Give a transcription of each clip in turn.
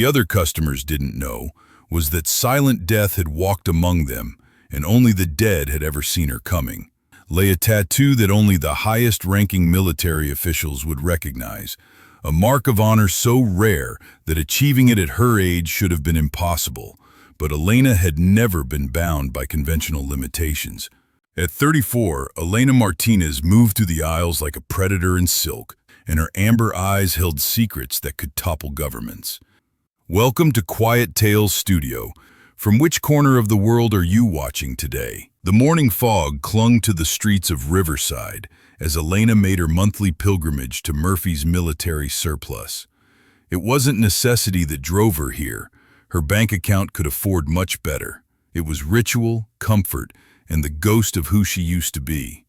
The other customers didn't know was that silent death had walked among them, and only the dead had ever seen her coming. Lay a tattoo that only the highest-ranking military officials would recognize, a mark of honor so rare that achieving it at her age should have been impossible. But Elena had never been bound by conventional limitations. At 34, Elena Martinez moved through the aisles like a predator in silk, and her amber eyes held secrets that could topple governments. Welcome to Quiet Tales Studio. From which corner of the world are you watching today? The morning fog clung to the streets of Riverside as Elena made her monthly pilgrimage to Murphy's military surplus. It wasn't necessity that drove her here. Her bank account could afford much better. It was ritual, comfort, and the ghost of who she used to be.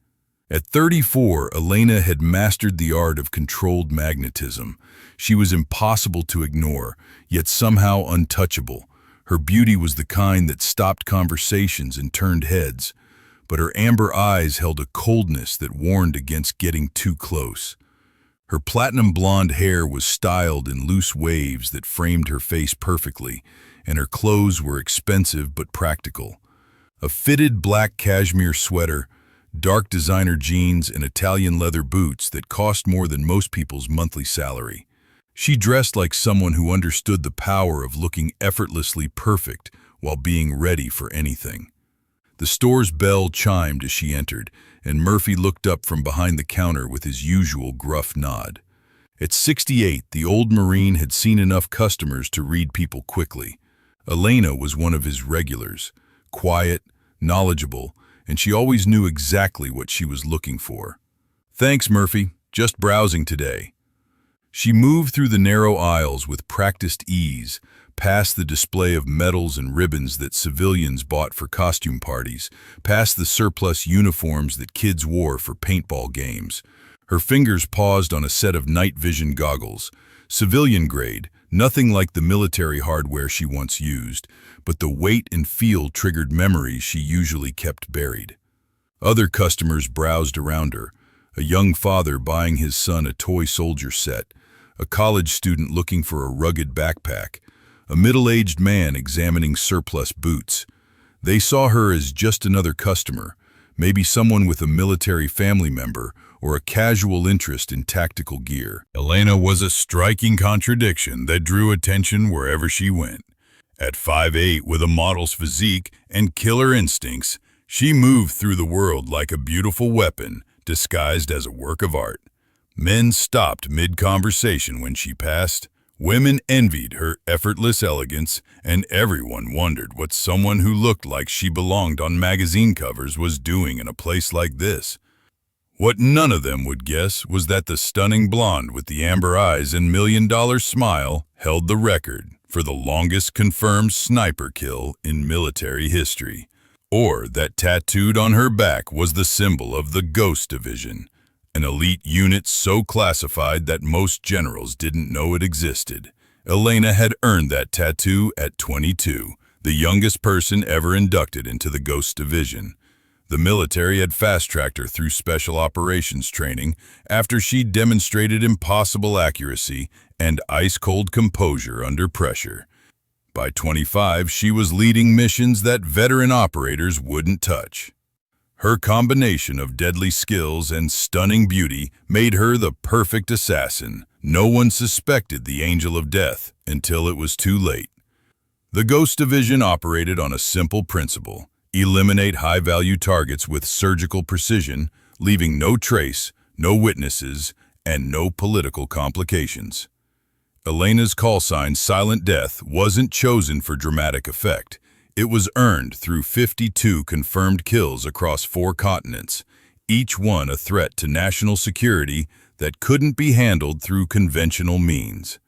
At 34, Elena had mastered the art of controlled magnetism. She was impossible to ignore, yet somehow untouchable. Her beauty was the kind that stopped conversations and turned heads, but her amber eyes held a coldness that warned against getting too close. Her platinum blonde hair was styled in loose waves that framed her face perfectly, and her clothes were expensive but practical. A fitted black cashmere sweater, dark designer jeans, and Italian leather boots that cost more than most people's monthly salary. She dressed like someone who understood the power of looking effortlessly perfect while being ready for anything. The store's bell chimed as she entered, and Murphy looked up from behind the counter with his usual gruff nod. At 68, the old Marine had seen enough customers to read people quickly. Elena was one of his regulars, quiet, knowledgeable, and she always knew exactly what she was looking for. "Thanks, Murphy. Just browsing today." She moved through the narrow aisles with practiced ease, past the display of medals and ribbons that civilians bought for costume parties, past the surplus uniforms that kids wore for paintball games. Her fingers paused on a set of night vision goggles, civilian grade, nothing like the military hardware she once used, but the weight and feel triggered memories she usually kept buried. Other customers browsed around her, a young father buying his son a toy soldier set, a college student looking for a rugged backpack, a middle-aged man examining surplus boots. They saw her as just another customer, maybe someone with a military family member or a casual interest in tactical gear. Elena was a striking contradiction that drew attention wherever she went. At 5'8", with a model's physique and killer instincts, she moved through the world like a beautiful weapon disguised as a work of art. Men stopped mid-conversation when she passed. Women envied her effortless elegance, and everyone wondered what someone who looked like she belonged on magazine covers was doing in a place like this. What none of them would guess was that the stunning blonde with the amber eyes and million-dollar smile held the record for the longest confirmed sniper kill in military history, or that tattooed on her back was the symbol of the Ghost Division, an elite unit so classified that most generals didn't know it existed. Elena had earned that tattoo at 22, the youngest person ever inducted into the Ghost Division. The military had fast-tracked her through special operations training after she demonstrated impossible accuracy and ice-cold composure under pressure. By 25, she was leading missions that veteran operators wouldn't touch. Her combination of deadly skills and stunning beauty made her the perfect assassin. No one suspected the Angel of Death until it was too late. The Ghost Division operated on a simple principle: eliminate high-value targets with surgical precision, leaving no trace, no witnesses, and no political complications. Elena's call sign, Silent Death, wasn't chosen for dramatic effect. It was earned through 52 confirmed kills across 4 continents, each one a threat to national security that couldn't be handled through conventional means.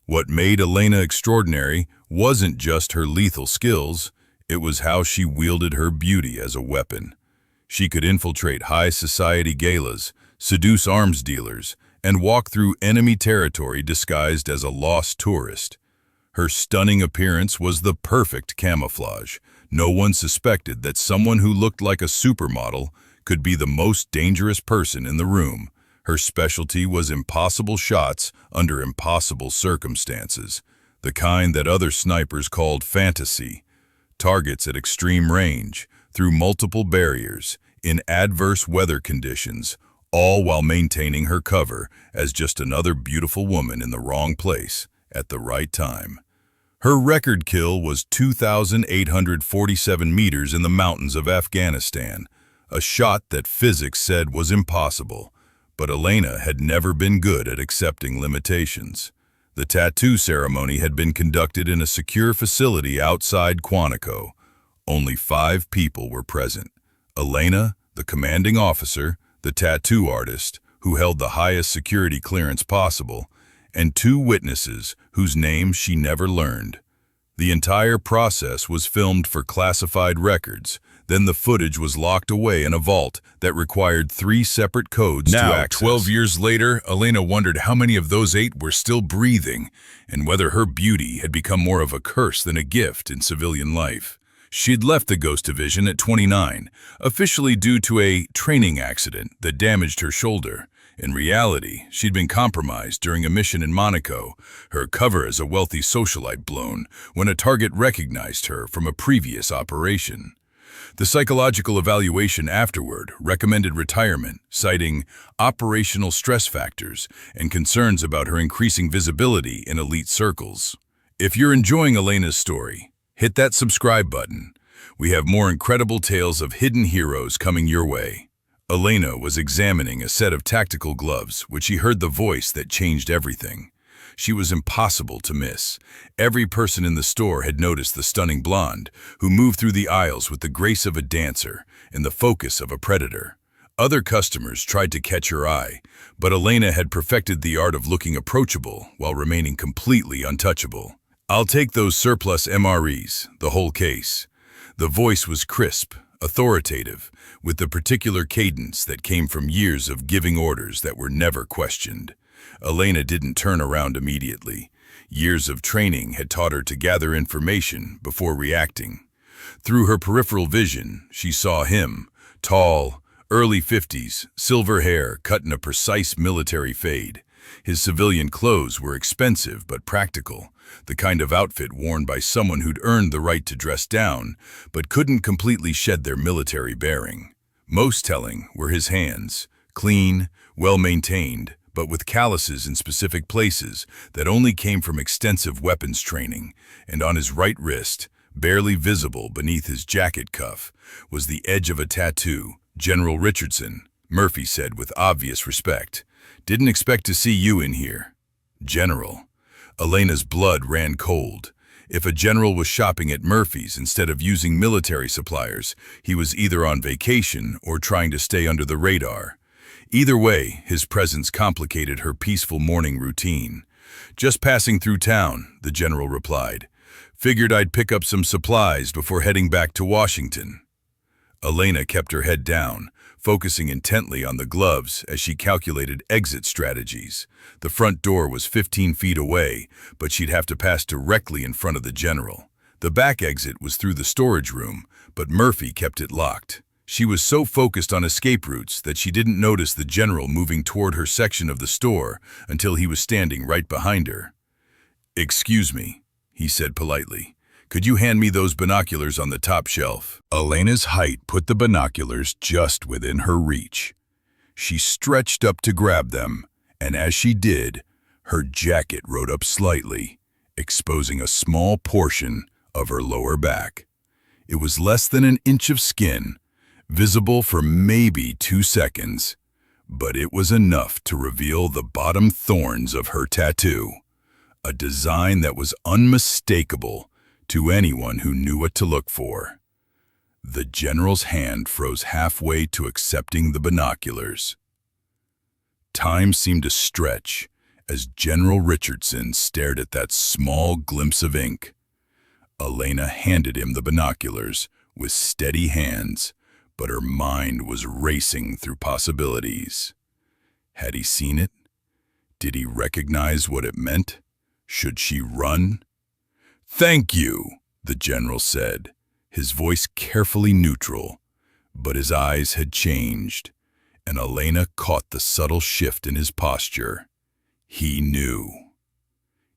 What made Elena extraordinary wasn't just her lethal skills, it was how she wielded her beauty as a weapon. She could infiltrate high society galas, seduce arms dealers, and walk through enemy territory disguised as a lost tourist. Her stunning appearance was the perfect camouflage. No one suspected that someone who looked like a supermodel could be the most dangerous person in the room. Her specialty was impossible shots under impossible circumstances. the kind that other snipers called fantasy. Targets at extreme range, through multiple barriers, in adverse weather conditions, all while maintaining her cover as just another beautiful woman in the wrong place at the right time. Her record kill was 2,847 meters in the mountains of Afghanistan, a shot that physics said was impossible, but Elena had never been good at accepting limitations. The tattoo ceremony had been conducted in a secure facility outside Quantico. Only 5 people were present: Elena, the commanding officer, the tattoo artist, who held the highest security clearance possible, and 2 witnesses whose names she never learned. The entire process was filmed for classified records. Then the footage was locked away in a vault that required 3 separate codes to access. 12 years later, Elena wondered how many of those 8 were still breathing, and whether her beauty had become more of a curse than a gift in civilian life. She'd left the Ghost Division at 29, officially due to a training accident that damaged her shoulder. In reality, she'd been compromised during a mission in Monaco, her cover as a wealthy socialite blown when a target recognized her from a previous operation. The psychological evaluation afterward recommended retirement, citing operational stress factors and concerns about her increasing visibility in elite circles. If you're enjoying Elena's story, hit that subscribe button. We have more incredible tales of hidden heroes coming your way. Elena was examining a set of tactical gloves when she heard the voice that changed everything. She was impossible to miss. Every person in the store had noticed the stunning blonde, who moved through the aisles with the grace of a dancer and the focus of a predator. Other customers tried to catch her eye, but Elena had perfected the art of looking approachable while remaining completely untouchable. "I'll take those surplus MREs, the whole case." The voice was crisp, authoritative, with the particular cadence that came from years of giving orders that were never questioned. Elena didn't turn around immediately. Years of training had taught her to gather information before reacting. Through her peripheral vision, she saw him, tall, early 50s, silver hair cut in a precise military fade. His civilian clothes were expensive but practical, the kind of outfit worn by someone who'd earned the right to dress down, but couldn't completely shed their military bearing. Most telling were his hands, clean, well-maintained, but with calluses in specific places that only came from extensive weapons training, and on his right wrist, barely visible beneath his jacket cuff, was the edge of a tattoo. "General Richardson," Murphy said with obvious respect. "Didn't expect to see you in here." "General." Elena's blood ran cold. If a general was shopping at Murphy's instead of using military suppliers, he was either on vacation or trying to stay under the radar. Either way, his presence complicated her peaceful morning routine. "Just passing through town," the general replied. "Figured I'd pick up some supplies before heading back to Washington." Elena kept her head down, focusing intently on the gloves as she calculated exit strategies. The front door was 15 feet away, but she'd have to pass directly in front of the general. The back exit was through the storage room, but Murphy kept it locked. She was so focused on escape routes that she didn't notice the general moving toward her section of the store until he was standing right behind her. "Excuse me," he said politely. "Could you hand me those binoculars on the top shelf?" Elena's height put the binoculars just within her reach. She stretched up to grab them, and as she did, her jacket rode up slightly, exposing a small portion of her lower back. It was less than an inch of skin, visible for maybe 2 seconds, but it was enough to reveal the bottom thorns of her tattoo, a design that was unmistakable to anyone who knew what to look for. The general's hand froze halfway to accepting the binoculars. Time seemed to stretch as General Richardson stared at that small glimpse of ink. Elena handed him the binoculars with steady hands, but her mind was racing through possibilities. Had he seen it? Did he recognize what it meant? Should she run? "Thank you," the general said, his voice carefully neutral, but his eyes had changed, and Elena caught the subtle shift in his posture. He knew.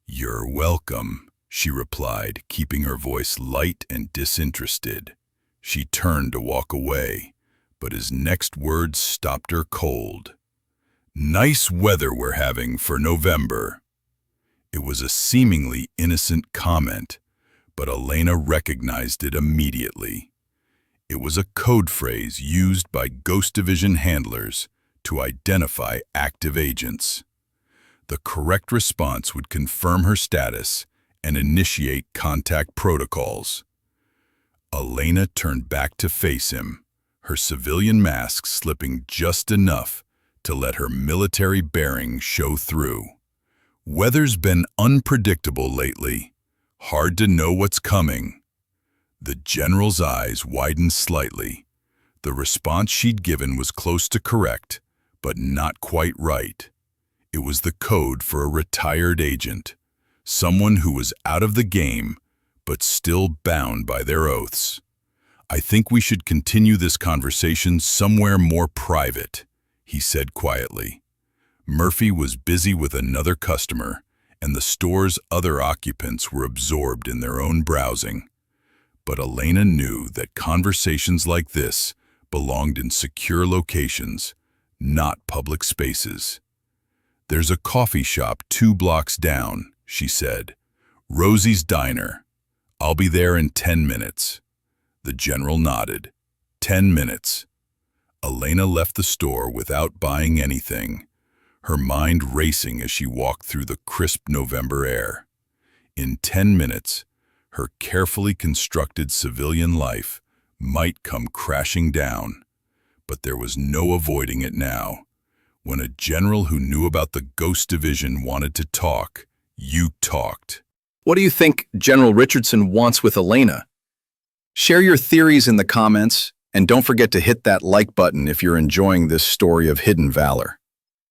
"You're welcome," she replied, keeping her voice light and disinterested. She turned to walk away, but his next words stopped her cold. "Nice weather we're having for November." It was a seemingly innocent comment, but Elena recognized it immediately. It was a code phrase used by Ghost Division handlers to identify active agents. The correct response would confirm her status and initiate contact protocols. Elena turned back to face him, her civilian mask slipping just enough to let her military bearing show through. "Weather's been unpredictable lately. Hard to know what's coming." The general's eyes widened slightly. The response she'd given was close to correct, but not quite right. It was the code for a retired agent, someone who was out of the game, but still bound by their oaths. "I think we should continue this conversation somewhere more private," he said quietly. Murphy was busy with another customer, and the store's other occupants were absorbed in their own browsing. But Elena knew that conversations like this belonged in secure locations, not public spaces. "There's a coffee shop 2 blocks down," she said. "Rosie's Diner. I'll be there in 10 minutes. The general nodded. 10 minutes. Elena left the store without buying anything, her mind racing as she walked through the crisp November air. In 10 minutes, her carefully constructed civilian life might come crashing down, but there was no avoiding it now. When a general who knew about the Ghost Division wanted to talk, you talked. What do you think General Richardson wants with Elena? Share your theories in the comments, and don't forget to hit that like button if you're enjoying this story of hidden valor.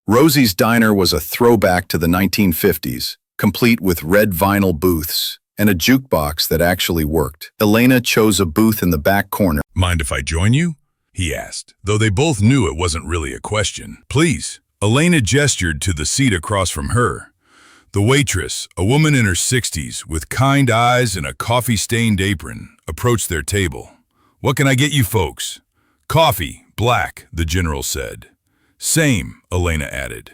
Rosie's Diner was a throwback to the 1950s, complete with red vinyl booths and a jukebox that actually worked. Elena chose a booth in the back corner. "Mind if I join you?" he asked, though they both knew it wasn't really a question. "Please." Elena gestured to the seat across from her. The waitress, a woman in her 60s with kind eyes and a coffee-stained apron, approached their table. "What can I get you folks?" "Coffee, black," the general said. "Same," Elena added.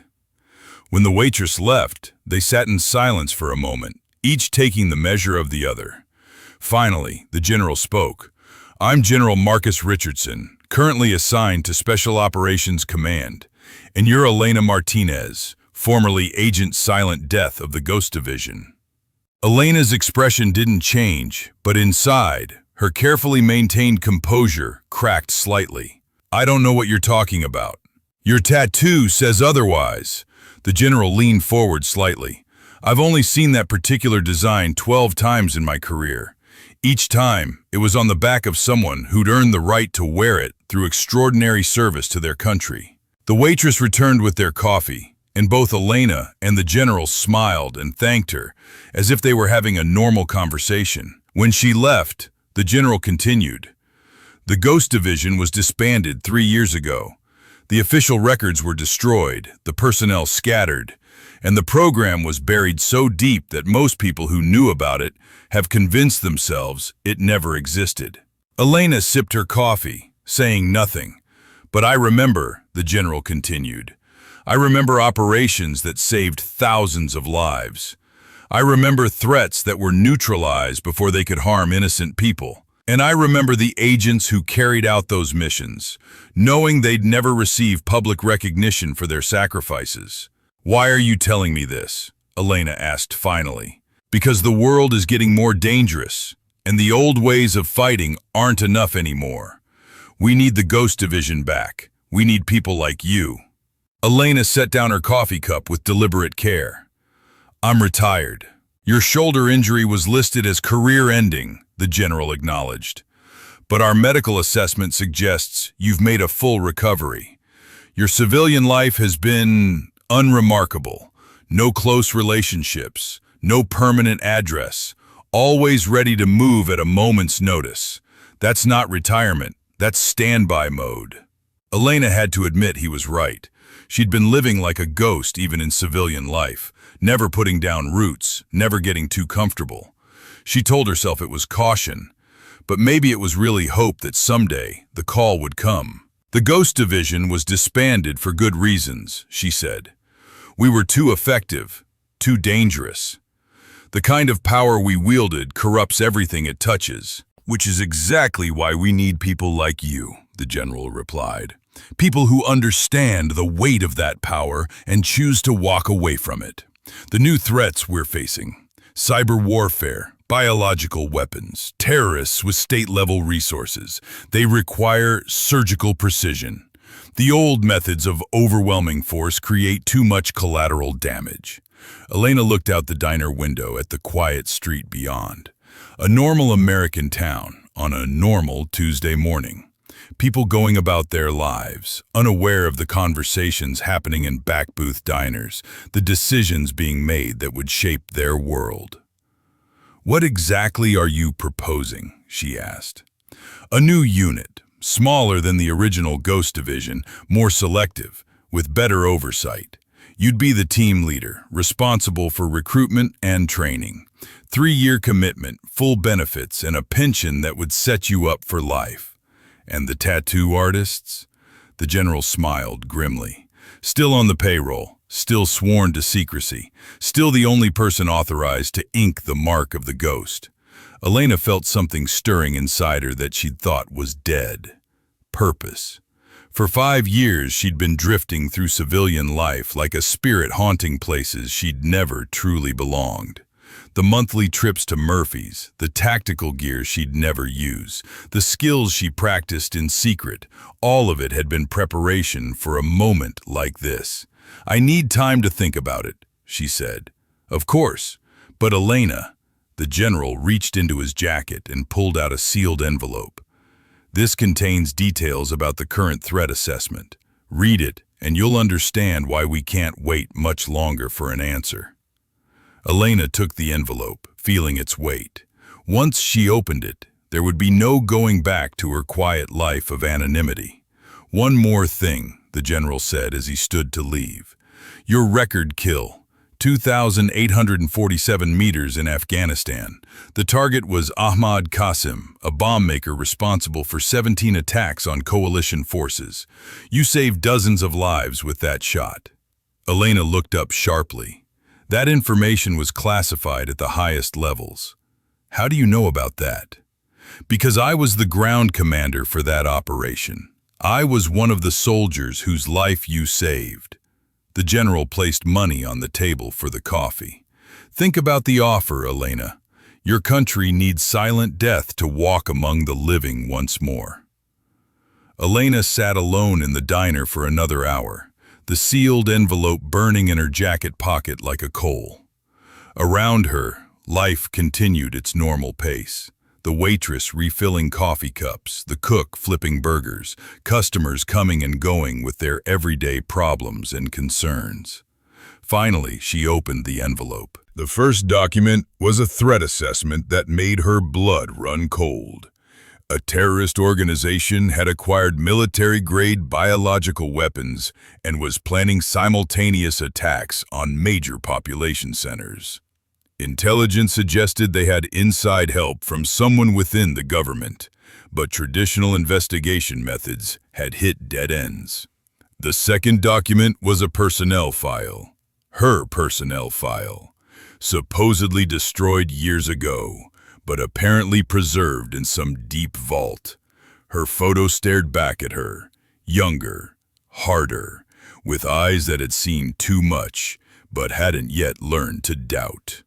When the waitress left, they sat in silence for a moment, each taking the measure of the other. Finally, the general spoke. "I'm General Marcus Richardson, currently assigned to Special Operations Command, and you're Elena Martinez, formerly Agent Silent Death of the Ghost Division." Elena's expression didn't change, but inside, her carefully maintained composure cracked slightly. "I don't know what you're talking about. Your tattoo says otherwise." The general leaned forward slightly. "I've only seen that particular design 12 times in my career. Each time, it was on the back of someone who'd earned the right to wear it through extraordinary service to their country." The waitress returned with their coffee, and both Elena and the general smiled and thanked her, as if they were having a normal conversation. When she left, the general continued. "The Ghost Division was disbanded 3 years ago. The official records were destroyed, the personnel scattered, and the program was buried so deep that most people who knew about it have convinced themselves it never existed." Elena sipped her coffee, saying nothing. "But I remember," the general continued. "I remember operations that saved thousands of lives. I remember threats that were neutralized before they could harm innocent people. And I remember the agents who carried out those missions, knowing they'd never receive public recognition for their sacrifices." "Why are you telling me this?" Elena asked finally. "Because the world is getting more dangerous, and the old ways of fighting aren't enough anymore. We need the Ghost Division back. We need people like you." Elena set down her coffee cup with deliberate care. "I'm retired. Your shoulder injury was listed as career-ending," the general acknowledged. "But our medical assessment suggests you've made a full recovery. Your civilian life has been unremarkable. No close relationships, no permanent address, always ready to move at a moment's notice. That's not retirement, that's standby mode." Elena had to admit he was right. She'd been living like a ghost even in civilian life, never putting down roots, never getting too comfortable. She told herself it was caution, but maybe it was really hope that someday the call would come. The Ghost Division was disbanded for good reasons, she said. We were too effective, too dangerous. The kind of power we wielded corrupts everything it touches, which is exactly why we need people like you, the general replied. People who understand the weight of that power and choose to walk away from it. The new threats we're facing: cyber warfare, biological weapons, terrorists with state-level resources. They require surgical precision. The old methods of overwhelming force create too much collateral damage. Elena looked out the diner window at the quiet street beyond. A normal American town on a normal Tuesday morning. People going about their lives, unaware of the conversations happening in back booth diners, the decisions being made that would shape their world. What exactly are you proposing? She asked. A new unit, smaller than the original Ghost Division, more selective, with better oversight. You'd be the team leader, responsible for recruitment and training. 3-year commitment, full benefits, and a pension that would set you up for life. And the tattoo artists? The general smiled grimly. Still on the payroll, still sworn to secrecy, still the only person authorized to ink the mark of the ghost. Elena felt something stirring inside her that she'd thought was dead. Purpose. For 5 years, she'd been drifting through civilian life like a spirit haunting places she'd never truly belonged. The monthly trips to Murphy's, the tactical gear she'd never use, the skills she practiced in secret, all of it had been preparation for a moment like this. I need time to think about it, she said. Of course, but Elena, the general reached into his jacket and pulled out a sealed envelope. This contains details about the current threat assessment. Read it, and you'll understand why we can't wait much longer for an answer. Elena took the envelope, feeling its weight. Once she opened it, there would be no going back to her quiet life of anonymity. One more thing, the general said as he stood to leave. Your record kill. 2,847 meters in Afghanistan. The target was Ahmad Qasim, a bomb maker responsible for 17 attacks on coalition forces. You saved dozens of lives with that shot. Elena looked up sharply. That information was classified at the highest levels. How do you know about that? Because I was the ground commander for that operation. I was one of the soldiers whose life you saved. The general placed money on the table for the coffee. Think about the offer, Elena. Your country needs silent death to walk among the living once more. Elena sat alone in the diner for another hour, the sealed envelope burning in her jacket pocket like a coal. Around her, life continued its normal pace. The waitress refilling coffee cups, the cook flipping burgers, customers coming and going with their everyday problems and concerns. Finally, she opened the envelope. The first document was a threat assessment that made her blood run cold. A terrorist organization had acquired military-grade biological weapons and was planning simultaneous attacks on major population centers. Intelligence suggested they had inside help from someone within the government, but traditional investigation methods had hit dead ends. The second document was a personnel file, her personnel file, supposedly destroyed years ago, but apparently preserved in some deep vault. Her photo stared back at her, younger, harder, with eyes that had seen too much, but hadn't yet learned to doubt.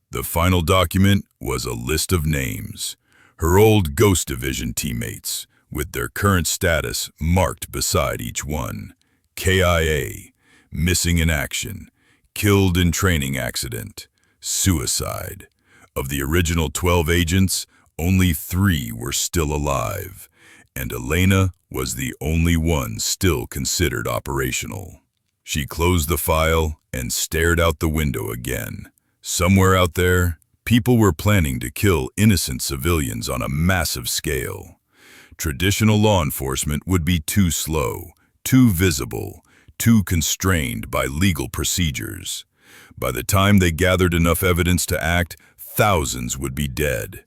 The final document was a list of names, her old Ghost Division teammates, with their current status marked beside each one. KIA, missing in action, killed in training accident, suicide. Of the original 12 agents, only 3 were still alive, and Elena was the only one still considered operational. She closed the file and stared out the window again. Somewhere out there, people were planning to kill innocent civilians on a massive scale. Traditional law enforcement would be too slow, too visible, too constrained by legal procedures. By the time they gathered enough evidence to act, thousands would be dead.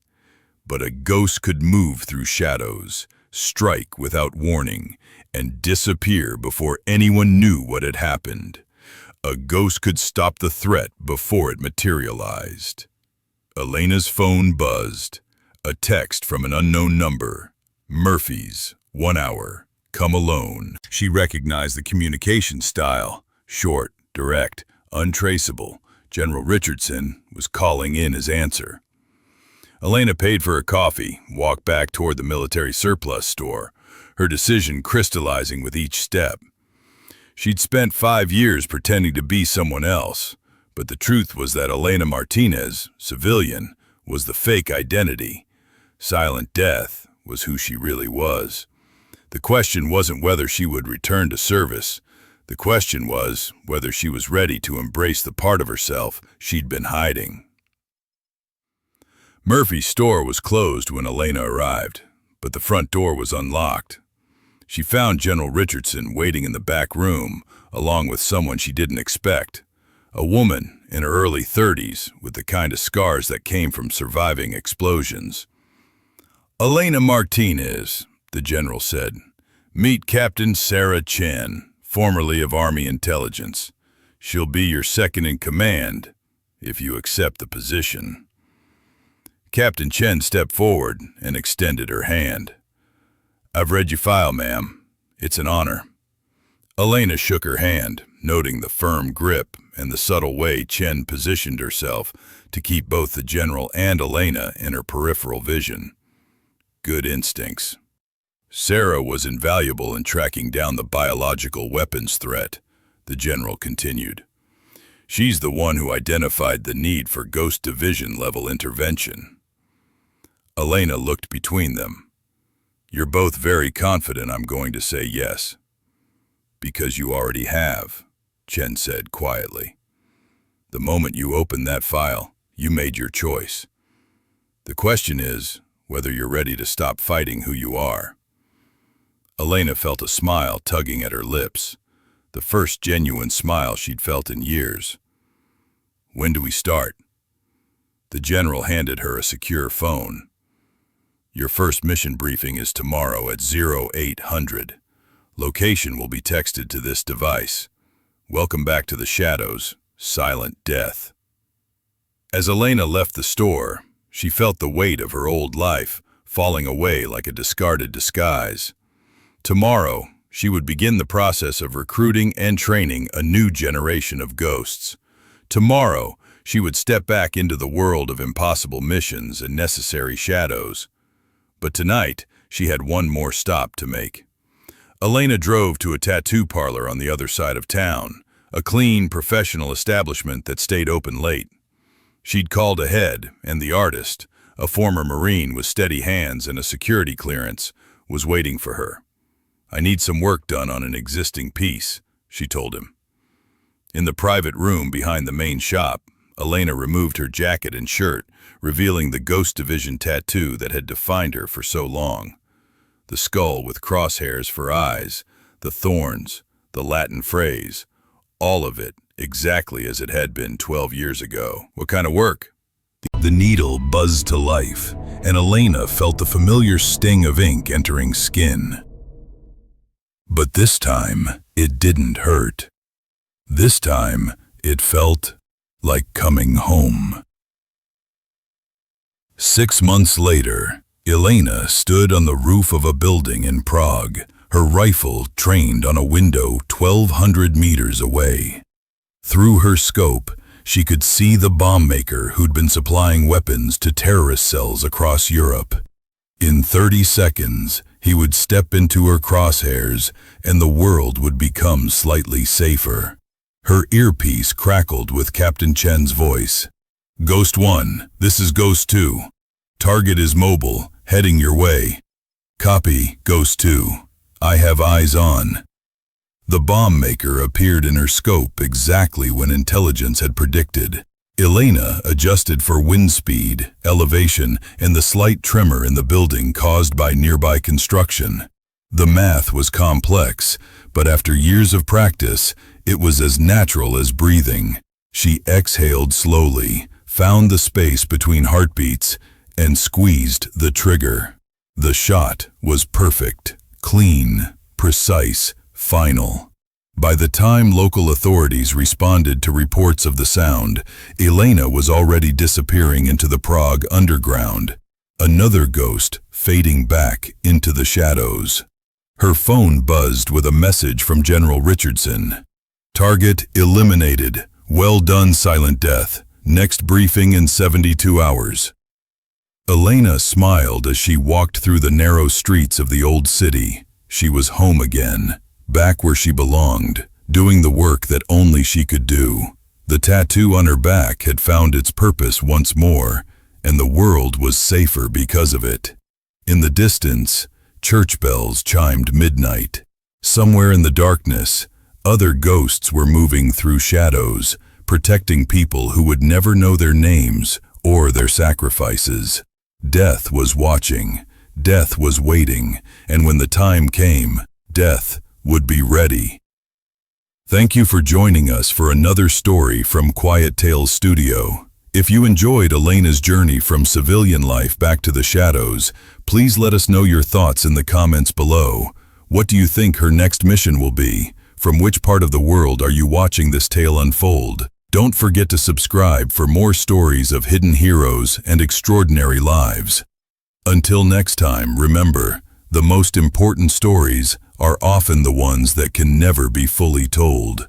But a ghost could move through shadows, strike without warning, and disappear before anyone knew what had happened. A ghost could stop the threat before it materialized. Elena's phone buzzed. A text from an unknown number. Murphy's, 1 hour, come alone. She recognized the communication style. Short, direct, untraceable. General Richardson was calling in his answer. Elena paid for her coffee, walked back toward the military surplus store, her decision crystallizing with each step. She'd spent 5 years pretending to be someone else, but the truth was that Elena Martinez, civilian, was the fake identity. Silent Death was who she really was. The question wasn't whether she would return to service. The question was whether she was ready to embrace the part of herself she'd been hiding. Murphy's store was closed when Elena arrived, but the front door was unlocked. She found General Richardson waiting in the back room, along with someone she didn't expect. A woman in her early 30s with the kind of scars that came from surviving explosions. "Elena Martinez," the general said. "Meet Captain Sarah Chen, formerly of Army Intelligence. She'll be your second in command, if you accept the position." Captain Chen stepped forward and extended her hand. "I've read your file, ma'am. It's an honor." Elena shook her hand, noting the firm grip and the subtle way Chen positioned herself to keep both the general and Elena in her peripheral vision. Good instincts. Sarah was invaluable in tracking down the biological weapons threat, the general continued. She's the one who identified the need for Ghost Division-level intervention. Elena looked between them. "You're both very confident I'm going to say yes." "Because you already have," Chen said quietly. "The moment you opened that file, you made your choice. The question is whether you're ready to stop fighting who you are." Elena felt a smile tugging at her lips, the first genuine smile she'd felt in years. "When do we start?" The general handed her a secure phone. "Your first mission briefing is tomorrow at 0800. Location will be texted to this device. Welcome back to the shadows, Silent Death." As Elena left the store, she felt the weight of her old life falling away like a discarded disguise. Tomorrow, she would begin the process of recruiting and training a new generation of ghosts. Tomorrow, she would step back into the world of impossible missions and necessary shadows. But tonight, she had one more stop to make. Elena drove to a tattoo parlor on the other side of town, a clean, professional establishment that stayed open late. She'd called ahead, and the artist, a former Marine with steady hands and a security clearance, was waiting for her. "I need some work done on an existing piece," she told him. In the private room behind the main shop, Elena removed her jacket and shirt, revealing the Ghost Division tattoo that had defined her for so long. The skull with crosshairs for eyes, the thorns, the Latin phrase, all of it exactly as it had been 12 years ago. "What kind of work?" The needle buzzed to life, and Elena felt the familiar sting of ink entering skin. But this time, it didn't hurt. This time, it felt like coming home. 6 months later, Elena stood on the roof of a building in Prague, her rifle trained on a window 1,200 meters away. Through her scope, she could see the bomb maker who'd been supplying weapons to terrorist cells across Europe. In 30 seconds, he would step into her crosshairs, and the world would become slightly safer. Her earpiece crackled with Captain Chen's voice. "Ghost 1, this is Ghost 2. Target is mobile, heading your way. Copy, Ghost 2. I have eyes on." The bomb maker appeared in her scope exactly when intelligence had predicted. Elena adjusted for wind speed, elevation, and the slight tremor in the building caused by nearby construction. The math was complex, but after years of practice, it was as natural as breathing. She exhaled slowly, found the space between heartbeats, and squeezed the trigger. The shot was perfect, clean, precise, final. By the time local authorities responded to reports of the sound, Elena was already disappearing into the Prague underground, another ghost fading back into the shadows. Her phone buzzed with a message from General Richardson. Target eliminated. Well done, Silent Death. Next briefing in 72 hours. Elena smiled as she walked through the narrow streets of the old city. She was home again, back where she belonged, doing the work that only she could do. The tattoo on her back had found its purpose once more, and the world was safer because of it. In the distance, church bells chimed midnight. Somewhere in the darkness, other ghosts were moving through shadows, protecting people who would never know their names or their sacrifices. Death was watching, death was waiting, and when the time came, death would be ready. Thank you for joining us for another story from Quiet Tales Studio. If you enjoyed Elena's journey from civilian life back to the shadows, please let us know your thoughts in the comments below. What do you think her next mission will be? From which part of the world are you watching this tale unfold? Don't forget to subscribe for more stories of hidden heroes and extraordinary lives. Until next time, remember, the most important stories are often the ones that can never be fully told.